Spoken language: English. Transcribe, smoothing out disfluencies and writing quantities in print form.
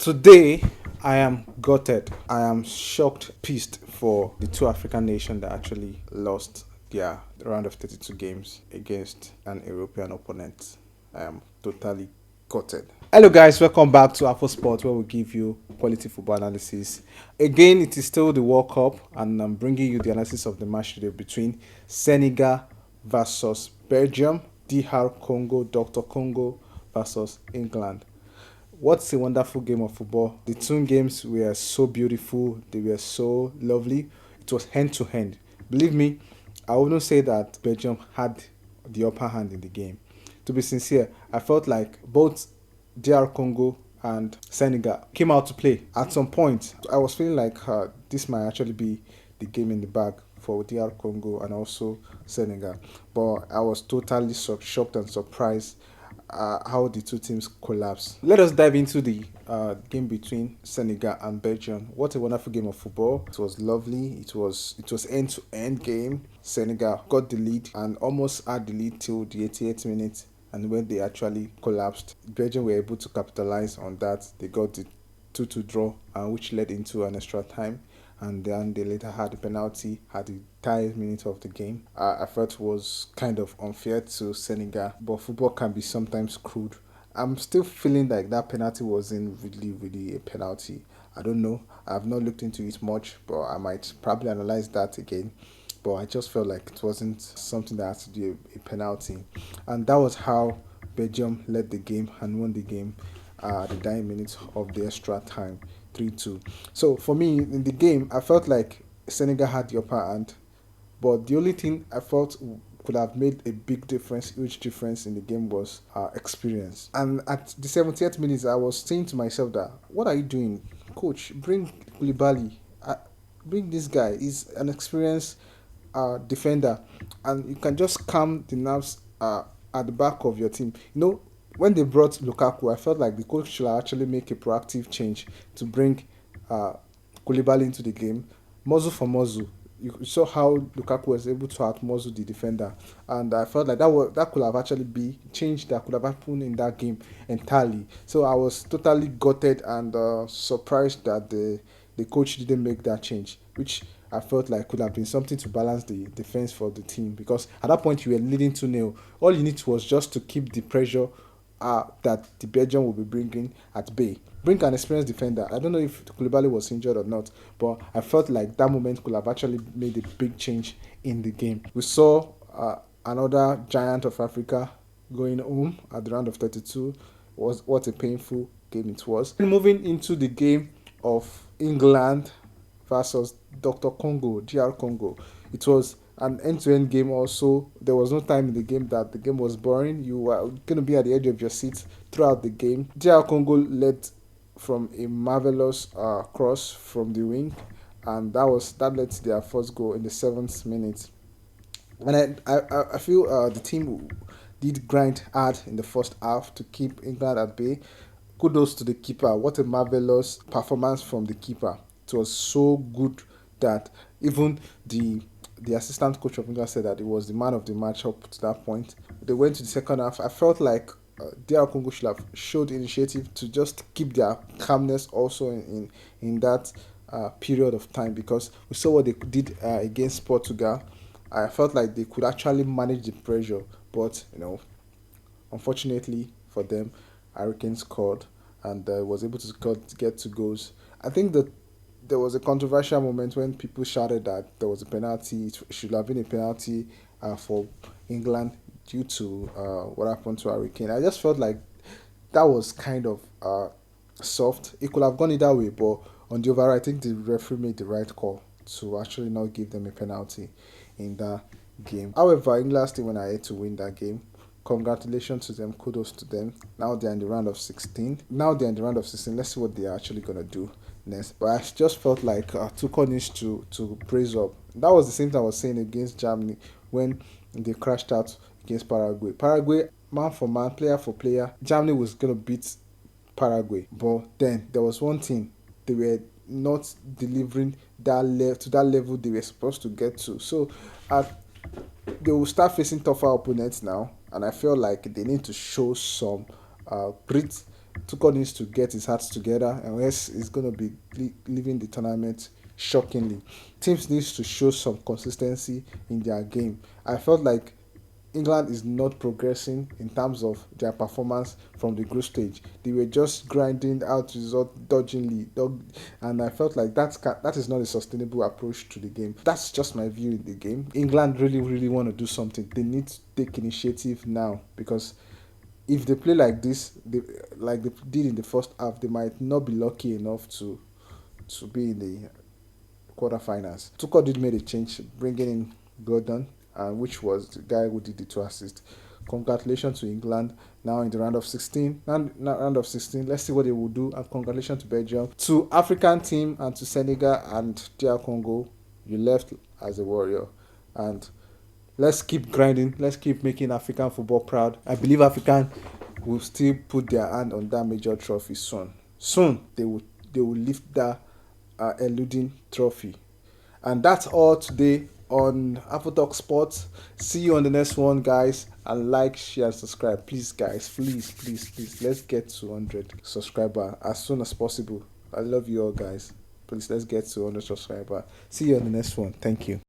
Today, I am gutted. I am shocked, pissed for the two African nations that actually lost their round of 32 games against an European opponent. I am totally gutted. Hello, guys. Welcome back to AfoSport, where we give you quality football analysis. Again, it is still the World Cup, and I'm bringing you the analysis of the match today between Senegal versus Belgium, DR Congo, Dr. Congo versus England. What's a wonderful game of football. The two games were so beautiful, they were so lovely. It was hand to hand. Believe me, I wouldn't say that Belgium had the upper hand in the game. To be sincere, I felt like both DR Congo and Senegal came out to play. At some point, I was feeling like this might actually be the game in the bag for DR Congo and also Senegal. But I was totally shocked and surprised how the two teams collapsed. Let us dive into the game between Senegal and Belgium. What a wonderful game of football! It was lovely. It was end to end game. Senegal got the lead and almost had the lead till the 88th minute. And when they actually collapsed, Belgium were able to capitalize on that. They got the 2-2 draw, which led into an extra time, and then they later had a penalty at the 10th minute of the game. I felt was kind of unfair to Senegal, but football can be sometimes crude. I'm still feeling like that penalty wasn't really a penalty. I don't know. I've not looked into it much, but I might probably analyze that again. But I just felt like it wasn't something that had to do a penalty, and that was how Belgium led the game and won the game at the 9 minutes of the extra time, 3-2. So for me in the game, I felt like Senegal had the upper hand, but the only thing I felt could have made a big difference, huge difference in the game was experience. And at the 70th minute, I was saying to myself that, what are you doing, coach? Bring Koulibaly. Bring this guy. He's an experienced defender, and you can just calm the nerves at the back of your team. When they brought Lukaku, I felt like the coach should actually make a proactive change to bring uh, Koulibaly into the game, muzzle for muzzle. You saw how Lukaku was able to outmuzzle the defender, and I felt like that could have actually be change that could have happened in that game entirely. So I was totally gutted and surprised that the coach didn't make that change, which I felt like could have been something to balance the defense for the team, because at that point you were leading 2-0. All you need was just to keep the pressure that the Belgium will be bringing at bay. Bring an experienced defender. I don't know if Koulibaly was injured or not, but I felt like that moment could have actually made a big change in the game. We saw another giant of Africa going home at the round of 32. What a painful game it was. Moving into the game of England versus Dr. Congo, DR Congo. It was an end-to-end game also. There was no time in the game that the game was boring. You were going to be at the edge of your seat throughout the game. DR Congo led from a marvelous cross from the wing, and that led to their first goal in the 7th minute. And I feel the team did grind hard in the first half to keep England at bay. Kudos to the keeper. What a marvelous performance from the keeper. It was so good that even the assistant coach of England said that it was the man of the match up to that point. They went to the second half. I felt like DR Congo should have showed initiative to just keep their calmness also in that period of time, because we saw what they did against Portugal. I felt like they could actually manage the pressure, but unfortunately for them, Hurricane scored and was able to get 2 goals. I think that there was a controversial moment when people shouted that there was a penalty. It should have been a penalty for England due to what happened to Hurricane. I just felt like that was kind of soft. It could have gone either way, but on the overall, I think the referee made the right call to actually not give them a penalty in that game. However, England still went ahead to win that game. Congratulations to them, kudos to them. Now they're in the round of 16. Let's see what they're actually gonna do next. But I just felt like Tuchel needs to praise up. That was the same thing I was saying against Germany when they crashed out against Paraguay. Paraguay, man for man, player for player, Germany was gonna beat Paraguay. But then there was one thing: they were not delivering to that level they were supposed to get to. So they will start facing tougher opponents now, and I feel like they need to show some grit Tuchel needs to get his hearts together, unless he's going to be leaving the tournament shockingly. Teams needs to show some consistency in their game. I felt like England is not progressing in terms of their performance from the group stage. They were just grinding out results dodgingly, and I felt like that is not a sustainable approach to the game. That's just my view in the game. England really, really want to do something. They need to take initiative now, because if they play like this, like they did in the first half, they might not be lucky enough to be in the quarterfinals. Tuchel did make a change, bringing in Gordon, which was the guy who did the two assists. Congratulations to England, now in the round of 16. Round of 16. Let's see what they will do. And congratulations to Belgium, to African team, and to Senegal and DR Congo. You left as a warrior, and let's keep grinding. Let's keep making African football proud. I believe African will still put their hand on that major trophy soon. Soon they will lift that eluding trophy. And that's all today on AfoTalk Sports. See you on the next one, guys. And like, share, and subscribe. Please, guys. Please, please, please. Let's get to 100 subscribers as soon as possible. I love you all, guys. Please, let's get to 100 subscribers. See you on the next one. Thank you.